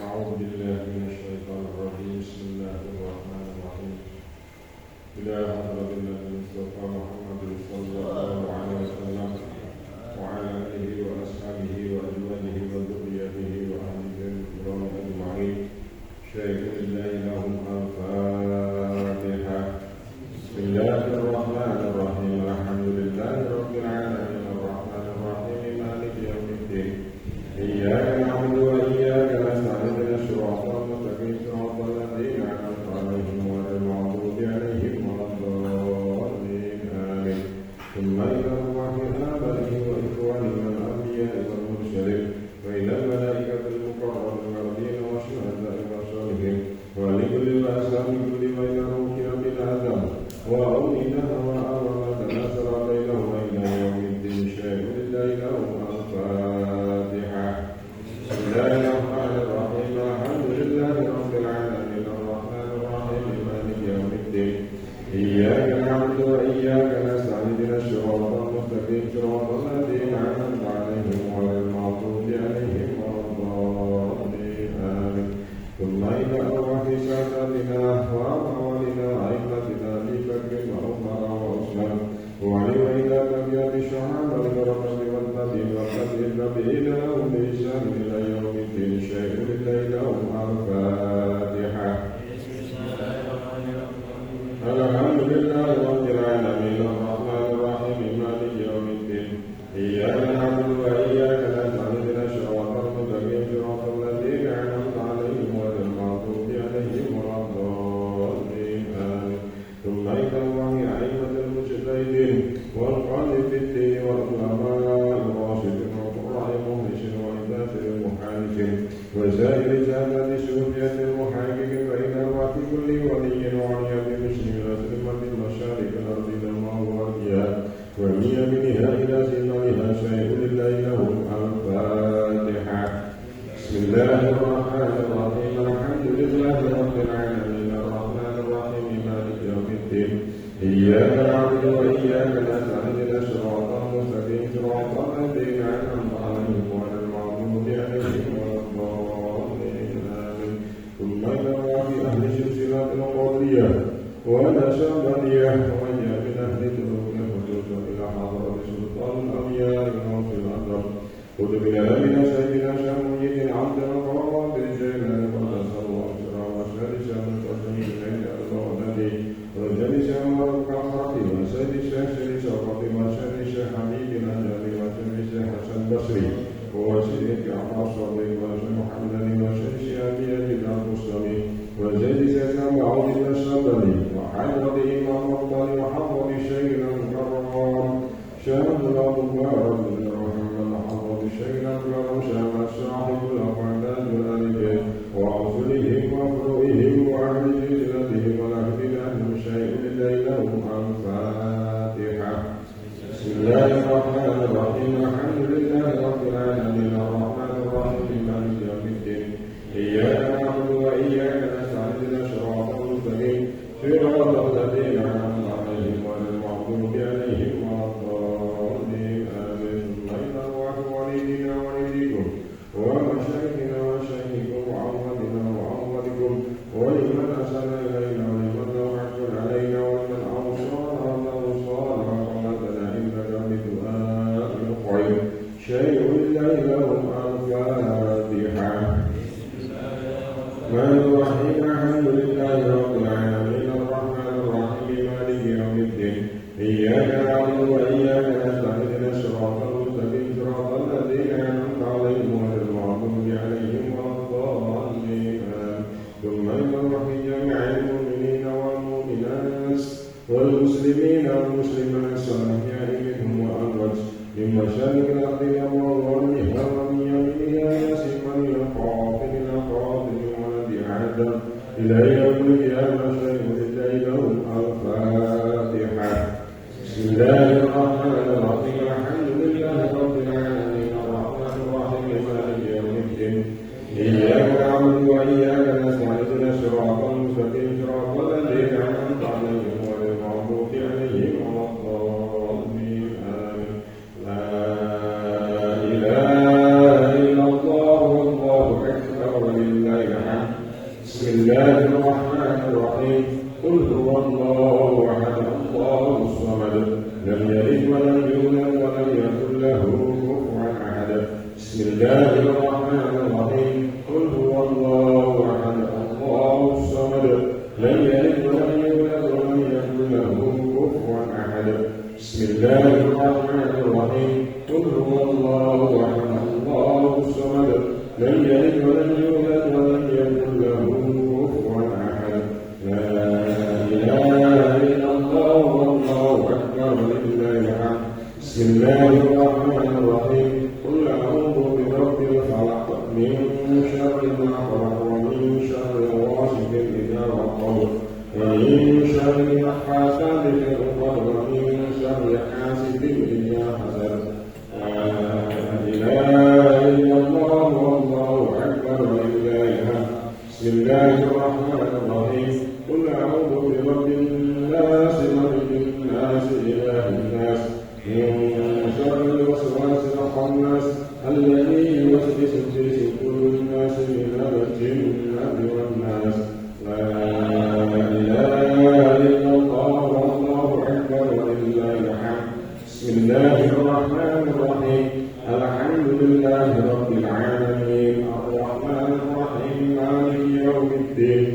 [SPEAKER 4] A'udzu billahi minasyaitonir rajim. Bismillahirrahmanirrahim. Ila hadratin Nabi Mustafa Muhammadin sallallahu alaihi wasallam wa ala alihi wa ashabihi wa azwajihi wa dzurriyyatihi wa ahli baitihi ajma'in. Syaikhul lahum al-Fatihah. Bismillahirrahmanirrahim. Alhamdulillahi rabbil alamin arrahmanir rahim maliki yaumiddin. Iyyaka na'budu wa iyyaka nasta'in ihdinas siratal mustaqim siratal ladzina an'amta 'alaihim ghairil maghdubi 'alaihim waladdallin. Amin. Thumma ila Allahi abaihi wa ikhwanihi wal anbiya'i wal mursalin wa ila al-malaikatil muqarrabin wal ardina wa syuhada'i wa shalihin wa li kulli ashabi kulli ma yarukina bil azam wa awlina wa awla tanasara bainahum wa ila yaumiddin. Syaikhul lahum al-Fatihah. Bismillahirrahmanirrahim. Alhamdulillahi rabbil alamin arrahmanir rahim maliki yaumiddin. Iyyaka na'budu wa iyyaka nasta'in ihdinas siratal mustaqim siratal ladzina an'amta 'alaihim ghairil maghdubi 'alaihim waladdallin. Amin. Thumma ila arwahi sadatina wa awwalina a'immatina Abi Bakr wa Umar wa Utsman wa Ali wa ila tabi'ati syuhada wal barakati wal tabi'in wa tabi'in tabi'ina lahum bi ihsan ila yaumiddin. Syaikhul lahum al-Fatihah. Alhamdulillahi rabbil alamin arrahmanir rahim maliki yaumiddin. Iyyaka na'budu wa iyyaka nasta'in ihdinas siratal mustaqim siratal ladzina an'amta 'alaihim ghairil maghdubi 'alaihim waladdallin. Amin. Thumma ila Allahi a'immatil mujtahidin wal qanitin wal ulama'ir rasyidin wa qurra'i muhlisin wa idatil muhajjin wa sa'iri jannati sufiyatil muhajjin wa ila waqti kulli waliyyin wa aliyatil muslimin wa salimatil masyariqil ardi ma huwa riyad wa miyaminiha ila sinaliha. Syaikhul lahum al-Fatihah. Bismillahirrahmanirrahim. Alhamdulillahi rabbil alamin arrahmanir rahim maliki yaumiddin.
[SPEAKER 5] اهدنا الصراط المستقيم صراط الذين أنعمت عليهم غير المغضوب عليهم ولا الضالين آمين. ثم إنما في أهل سلسلة القضية ونشبنية وجاء من أهل الذنوب خصوصا إلى حضرة سلطان الأنبياء وفي الأرض قل بنا من سيدنا شميد عبد القرآن بالجيلان ونسأل الله سرا وسهل شام القسم إليه الغنى وجل شام الكفرة وسيد الشيخ شريف شرفة وسيد الشيخ حميد الأجل وسيد الشيخ حسن بصري وسيد جعفر الصديق وسيد محمد وسيد شيابي أبي المسلمين وزيد سيدنا معوذ الشربلي وحضرة إمام الله وحضرة الشيخ المكرم شام الله مبارك محمد حضرة الشيخ المكرم شام الصاحب الأقعدان والألفين وأصلهم وفروئهم وأهل جزلتهم والأهل لهم شيء ليلهم الفاتحة. بسم الله الرحمن الرحيم الحمد لله رب العالمين الرحمن الرحيم مالك يوم الدين إياك نعبد وإياك نستعين صراط المستقيم صراط الذين أنعمت عليهم غير المغضوب عليهم ولا الضالين آمين. ثم إن الله ولينا وليكم ومشايخنا ومشايخكم وعوضنا وعوضكم ولمن أحسن إلينا ولمن لم يحسن علينا ولمن أوصانا وقالتنا إنك بدعاء الخير شيء لهم الفاتحة. الرحمن الرحيم الحمد لله رب العالمين الرحمن الرحيم مالك يوم الدين إياك نعبد وإياك نستعين الصراط المستقيم صراط الذين أنعمت عليهم غير المغضوب عليهم ولا الضالين. ثم إن في جميع المؤمنين والمؤمنات والمسلمين والمسلمات الصالحين منهم وأموات من مشارق الأرض ومغاربها ومن يمينها ياسما للقاطن إلى يوم القيامة شيء لهم الفاتحة. بسم الله الرحمن الرحيم الحمد لله رب العالمين الرحمن الرحيم مالك يوم الدين إياك نعبد وإياك نستعين صراط المستقيم صراط الذين أنعمت عليهم غير المغضوب عليهم ولا الضالين آمين. لا إله إلا الله والله أكبر ولله الحمد. بسم الله الرحمن الرحيم قل هو الله أحد الله الصمد لم يلد ولم يولد ولم يكن له كفوا أحد. بسم الله الرحمن الرحيم قل هو الله أحد الله الصمد لم يلد ولم يولد ولم يكن له كفوا أحد. بسم الله الرحمن الرحيم قل هو الله أحد الله الصمد لم يلد ولم يولد ولم يكن له كفوا أحد. لا إله إلا الله والله أكبر ولله الحمد. بسم الله الرحمن الرحيم قل أعوذ برب الفلق من شر ما خلق ومن شر غاسق إذا وقب ومن شر النفاثات في العقد ومن شر حاسد إذا حسد. لا إله إلا الله والله أكبر ولله الحمد. بسم الله الرحمن الرحيم قل أعوذ برب الناس ملك الناس إله الناس من شر الوسواس الخناس الذي يوسوس في صدور الناس من الجنة والناس. لا إله إلا الله والله أكبر ولله الحمد. بسم الله الرحمن الرحيم الحمد لله رب العالمين الرحمن الرحيم مالك يوم الدين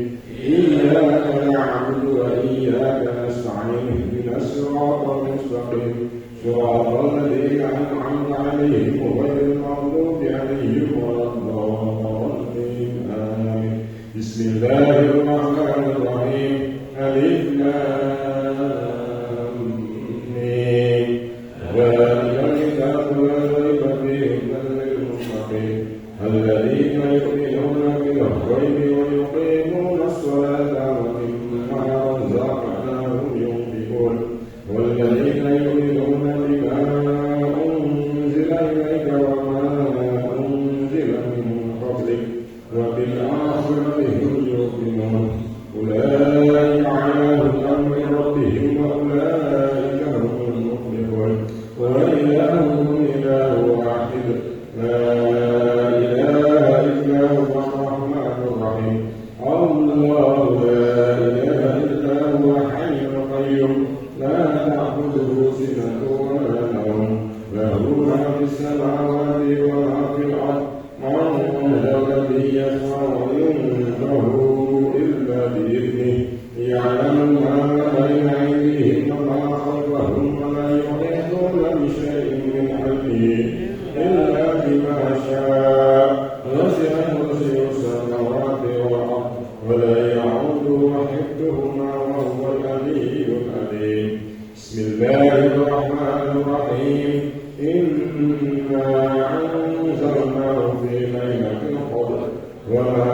[SPEAKER 5] إياك نعبد وإياك نستعين اهدنا الصراط المستقيم صراط الذين أنعمت عليهم غير المغضوب عليهم ولا الضالين آمين. بسم الله الرحمن الرحيم ألف لام ميم ذلك الكتاب لا ريب فيه هدى للمتقين الذين يؤمنون بالغيب ويقيمون الصلاة ومما رزقناهم ينفقون والذين يؤمنون بما أنزل إليك وما أنزل من قبلك وبالآخرة هم يؤمنون السماوات وما في الأرض من ذا الذي يشفع عنده إلا بإذنه يعلم ما بين أيديهم وما خلفهم ولا يحيطون بشيء من علمه إلا بما شاء وسع كرسيه السماوات والأرض ولا يعوده حفظهما وهو العلي العظيم. بسم الله الرحمن الرحيم. إنا أنزلناه في ليلة القدر وما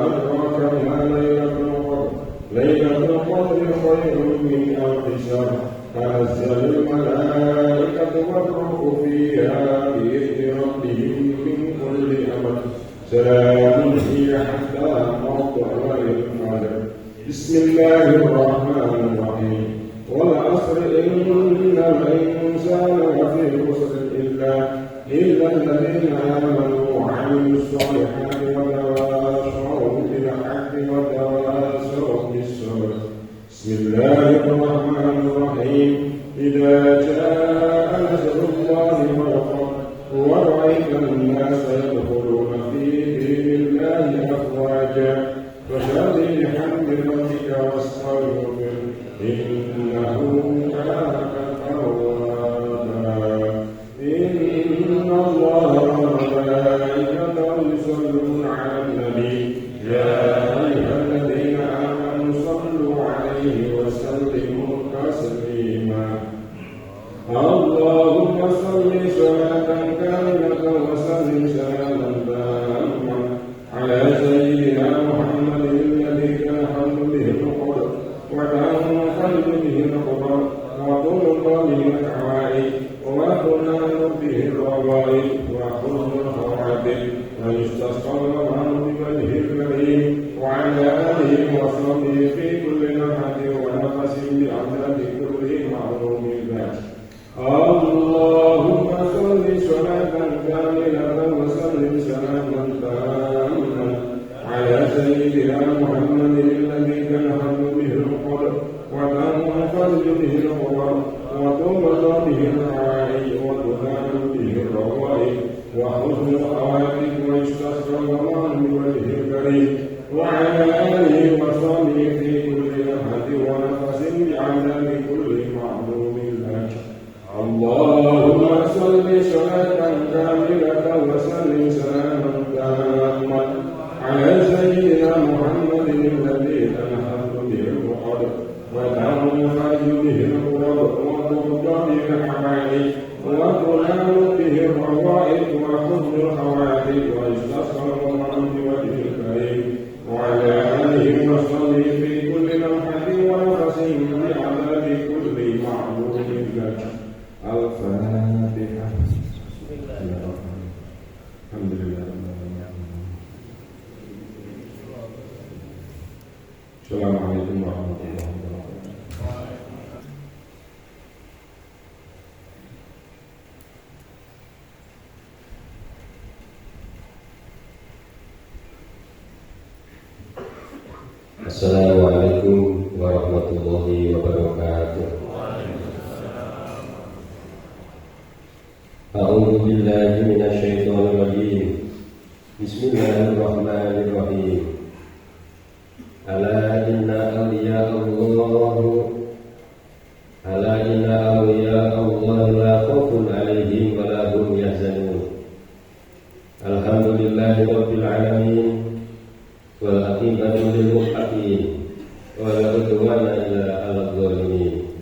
[SPEAKER 5] أدراك ما ليلة القدر. ليلة القدر خير من ألف شهر. تنزل الملائكة والروح فيها بإذن ربهم من كل أمر. سلام هي حتى مطلع الفجر. بسم الله الرحمن الرحيم. والعصر إن الإنسان لفي خسر إلا الذين آمنوا وعملوا الصالحات وتواصوا بالحق وتواصوا بالصبر. بسم الله الرحمن الرحيم. إذا جاء نصر الله والفتح ورأيت الناس يدخلون في دين الله أفواجا فسبح بحمد ربك واستغفره إنه كان توابا. إن الله وملائكته يصلون على النبي يا أيها الذين آمنوا صلوا عليه وسلموا تسليما. اللهم صل صلاة كاملة وسلم سلاما تاما على سيدنا محمد الذي تنحل به القدر وتنفرد به القدر وتلقى به الحوائج وتنال به الرغائب وحسن الخواتم ويستسقى الغمام بوجه الكريم وعلى آله وصحبه في كل لمحة ونفس بعدد كل معلوم ذات. اللهم صل صلاة كاملة وسلم سلاما تاما على سيدنا محمد الذي تنحل به القدر وتنفرد به القدر وتبلغ به الحوائج وتنال به الروائج وحسن الخواتم ويستسقى الغمام بوجه الكريم وعلى آله وصحبه في كل لمحة ونفس بعدد كل معلوم لك. اللهم صل صلاة كاملة وسلم سلاما تاما على سيدنا محمد الذي تنحل به القدر وتنفرد به القدر وتبلغ به الحوائج وتنال به الروائج وحسن الخواتم ويستسقى الغمام بوجه الكريم وعلى آله وصحبه في كل لمحة ونفس بعدد كل معلوم لك. الفاتحة. الحمد لله. السلام عليكم ورحمة الله وبركاته.
[SPEAKER 6] Assalamualaikum warahmatullahi wabarakatuh. A'udzu billahi minasy syaithanir rajim. Bismillahirrahmanirrahim. Ala inna awliya Allah la khaufun 'alaihim wa la hum yahzanun. Alhamdulillahi rabbil alamin. Wal aqibatu lil muttaqin wa la udwana illa 'alal zalimin.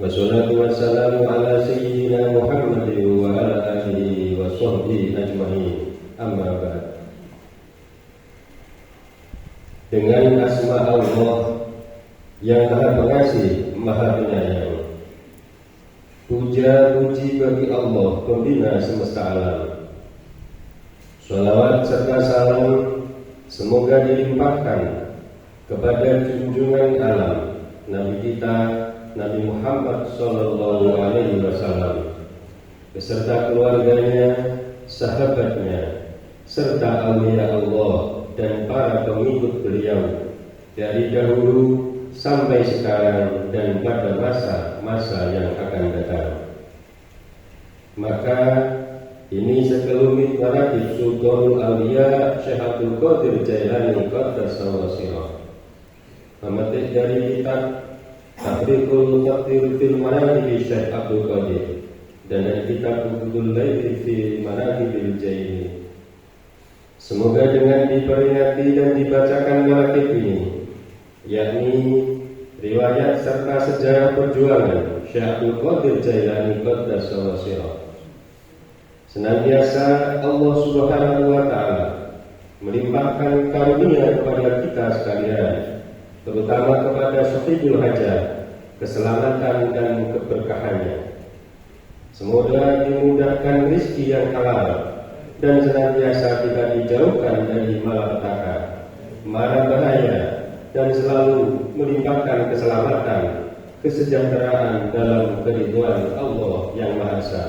[SPEAKER 6] Wassalatu wassalamu ala sayyidina Muhammadin wa ala alihi wa sahbihi ajma'in. Amma ba'd. Dengan asma Allah yang Maha Pengasih, Maha Penyayang, puja puji bagi Allah Pembina semesta alam. Shalawat serta salam semoga dilimpahkan kepada junjungan alam Nabi kita Nabi Muhammad Sallallahu Alaihi Wasallam beserta keluarganya, sahabatnya, serta aulia Allah dan para pengikut beliau dari dahulu sampai sekarang dan pada masa-masa yang akan datang. Maka Ini sekelumit maratib Sultanul Auliya Syekh Abdul Qadir Jailani Qaddasallahu sirah. Memetik dari kitab Tahriqul Muqaddir fil Manaqib Syekh Abdul Qadir dan dari kitab Hududul Laili fi Manaqibil Jailani. Semoga dengan diperingati dan dibacakan manaqib ini, yakni riwayat serta sejarah perjuangan Syekh Abdul Qadir Jailani Qaddasallahu sirah, senantiasa Allah Subhanahu wa Ta'ala melimpahkan karunia kepada kita sekalian, terutama kepada sahibul hajat, keselamatan dan keberkahannya. Semoga dimudahkan rezeki yang halal dan senantiasa tidak dijauhkan dari malapetaka, mara bahaya, dan selalu melimpahkan keselamatan, kesejahteraan dalam keridhaan Allah yang Maha Esa.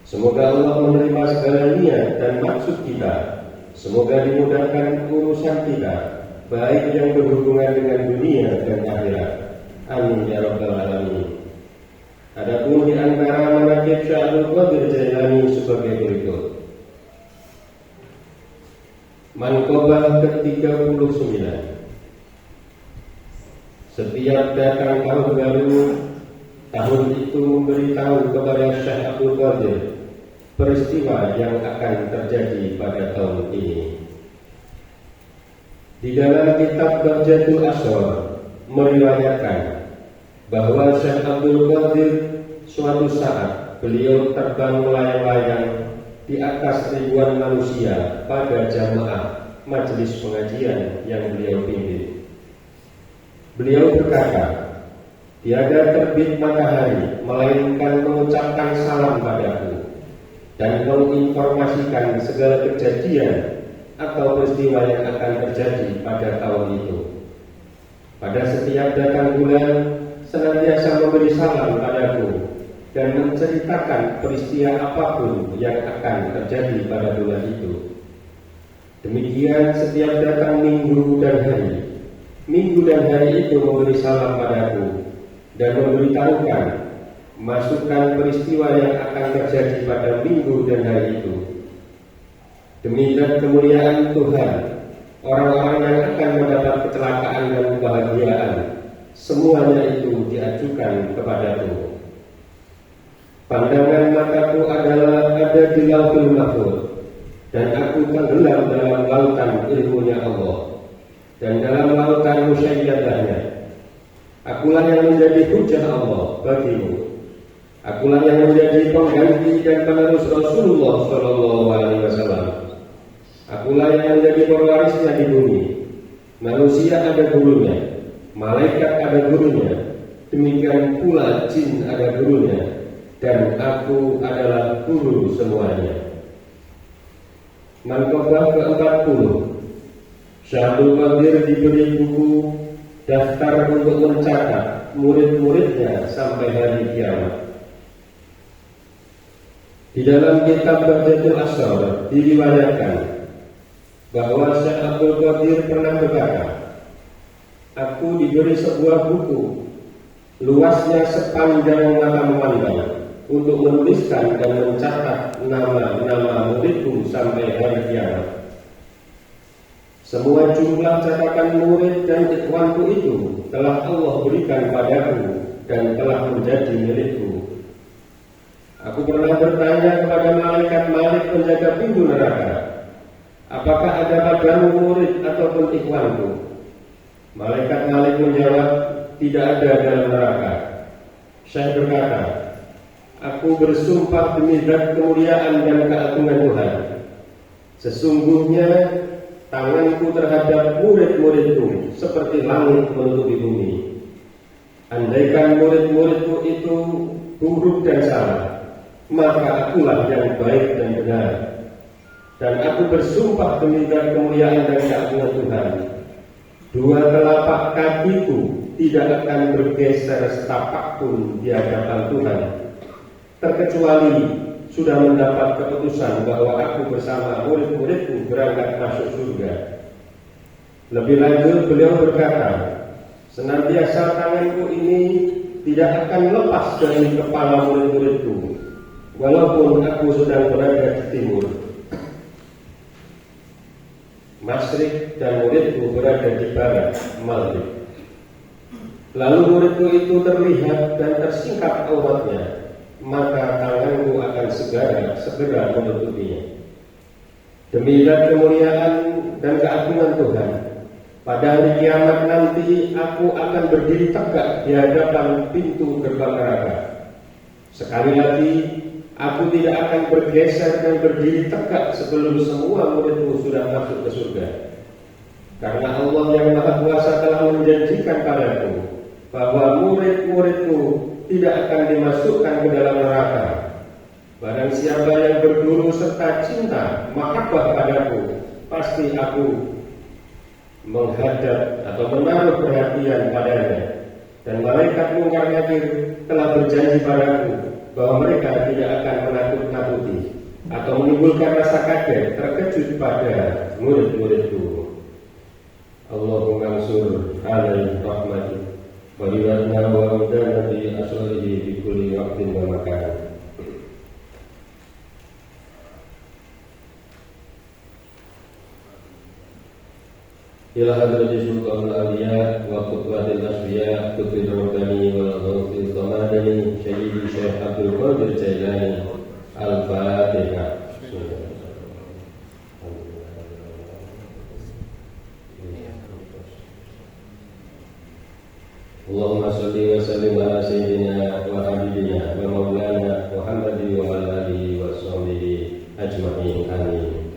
[SPEAKER 6] Semoga Allah menerima segala niat dan maksud kita. Semoga dimudahkan urusan kita, baik yang berhubungan dengan dunia dan akhirat. Amin ya rabbal alamin. Adapun di antara manaqib Syekh Abdul Qadir Jailani sebagai berikut. Manqabah ke-39. Setiap datang tahun baru, tahun itu memberitahu kepada Syekh Abdul Qadir peristiwa yang akan terjadi pada tahun ini. Di dalam kitab Bahjatul Asrar meriwayatkan bahwa Syekh Abdul Qadir suatu saat beliau terbang melayang-layang di atas ribuan manusia pada jamaah majelis pengajian yang beliau pimpin. Beliau berkata, "Tiada terbit matahari melainkan mengucapkan salam padaku dan menginformasikan segala kejadian atau peristiwa yang akan terjadi pada tahun itu. Pada setiap datang bulan, senantiasa memberi salam padaku dan menceritakan peristiwa apapun yang akan terjadi pada bulan itu. Demikian setiap datang minggu dan hari. Minggu dan hari itu memberi salam padaku dan memberitahukan masukkan peristiwa yang akan terjadi pada minggu dan hari itu. Demi kemuliaan Tuhan, orang-orang yang akan mendapat kecelakaan dan kebahagiaan, semuanya itu diajukan kepadaku. Pandangan mataku adalah ada di Lauhul Mahfuz, dan aku tenggelam dalam lautan ilmunya Allah dan dalam lautan musyayyadahnya. Akulah yang menjadi hujjah Allah bagimu. Akulah yang menjadi pengganti dan penerus Rasulullah SAW. Akulah yang menjadi pewarisnya di bumi. Manusia ada gurunya, malaikat ada gurunya, demikian pula jin ada gurunya, dan aku adalah guru semuanya." Manqabah ke-40. Syekh Abdul Qadir diberi buku daftar untuk mencatat murid-muridnya sampai hari kiamat. Di dalam kitab Bahjatul Asrar diriwayatkan bahwa Syekh Abdul Qadir pernah berkata, "Aku diberi sebuah buku, luasnya sepanjang mata memandang, untuk menuliskan dan mencatat nama-nama muridku sampai hari kiamat. Semua jumlah catatan murid dan ikhwanku itu telah Allah berikan padaku dan telah menjadi milikku. Aku pernah bertanya kepada malaikat Malik penjaga pintu neraka, apakah ada padamu murid ataupun ikhwanku? Malaikat Malik menjawab, tidak ada dalam neraka. Syekh berkata, aku bersumpah demi zat kemuliaan dan keagungan Tuhan, sesungguhnya tanganku terhadap murid-muridku seperti langit menutupi bumi. Andaikan murid-muridku itu buruk dan salah, maka akulah yang baik dan benar. Dan aku bersumpah demi zat kemuliaan dan keagungan Tuhan, dua telapak kakiku tidak akan bergeser setapak pun di hadapan Tuhan, terkecuali sudah mendapat keputusan bahwa aku bersama murid-muridku berangkat masuk surga. Lebih lanjut beliau berkata, senantiasa tanganku ini tidak akan lepas dari kepala murid-muridku, walaupun aku sedang berada di timur, Masyrik dan muridku berada di barat, Maghrib. Lalu muridku itu terlihat dan tersingkap auratnya, maka tanganku akan segera menutupinya. Demi zat kemuliaan dan keagungan Tuhan, pada hari kiamat nanti aku akan berdiri tegak di hadapan pintu gerbang neraka. Sekali lagi, aku tidak akan bergeser dan berdiri tegak sebelum semua muridku sudah masuk ke surga. Karena Allah yang Maha Kuasa telah menjanjikan padaku bahwa murid-muridku tidak akan dimasukkan ke dalam neraka. Barang siapa yang berguru serta cinta, mahabbah padaku, pasti aku menghadap atau menaruh perhatian padanya. Dan malaikat mungkar nakir telah berjanji padaku bahwa mereka tidak akan menakut-nakuti atau menimbulkan rasa kaget terkejut pada murid-muridku. Allahumma ansur alaihi rahmati wa liwatna wa amdana bi asalihi bi kulli waqtin wa makan. Ila hadrati sultan al-awliya wa qutbatil asfiya qutbil rabbani wal ghawfil qamadani Sayyidi Syekh Abdul Qadir Jailani. Al-Fatihah. Allahumma salli wa sallim ala sayyidina wa habibina wa maulana Muhammadin wa ala alihi wa sahbihi ajma'in. Amin.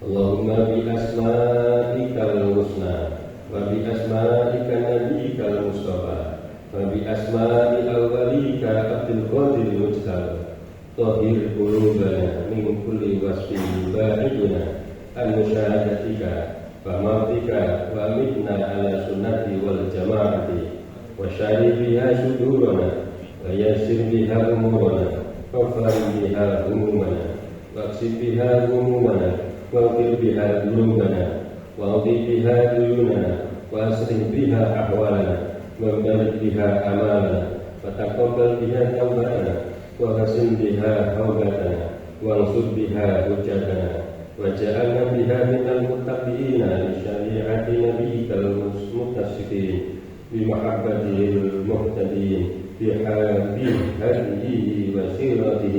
[SPEAKER 6] Allahumma bi asma'ikal husna wa bi asma'ika nabiyyikal mustafa wa bi asma'i awwalika Abdul Qadir Mujtaba tahhir qulubana min kulli wasfin ba'idina an musyahadatika wa mautika wa amitna ala sunnati wal jama'ati wa syari biha sudurana wa yassir biha umurana wa fari biha umumana wa aksib biha umumana واغفر بها ذنوبنا واغفر بها ديوننا واسرح بها احوالنا وابلغ بها امالنا وتقبل بها توبتنا وحسن بها توبتنا وانصر بها حجتنا وجعلنا بها من المتقين لشريعه نبيك المتصفين بمحبته المهتدين بهديه وسيرته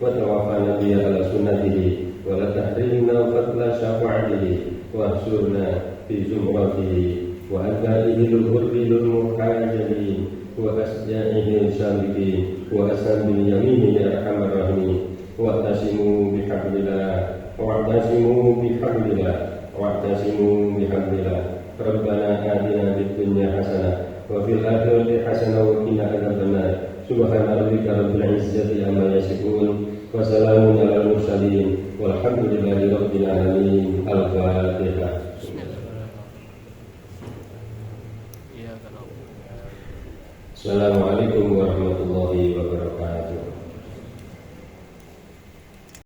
[SPEAKER 6] وتوفنا بها على سنته ولا تحرمنا فضل شفاعته واحشرنا في زمرته وأتباعه الغر المحاجلين وأشجاعه السابقين وأسهم باليمين يا أرحم الراحمين واعتصموا بحبل الله ربنا آتنا في الدنيا حسنة وفي الآخرة حسنة وقنا عذاب النار سبحان ربك رب العزة عما يصفون وسلام على المرسلين والحمد لله رب العالمين. Al-Fatihah. Assalamualaikum warahmatullahi wabarakatuh.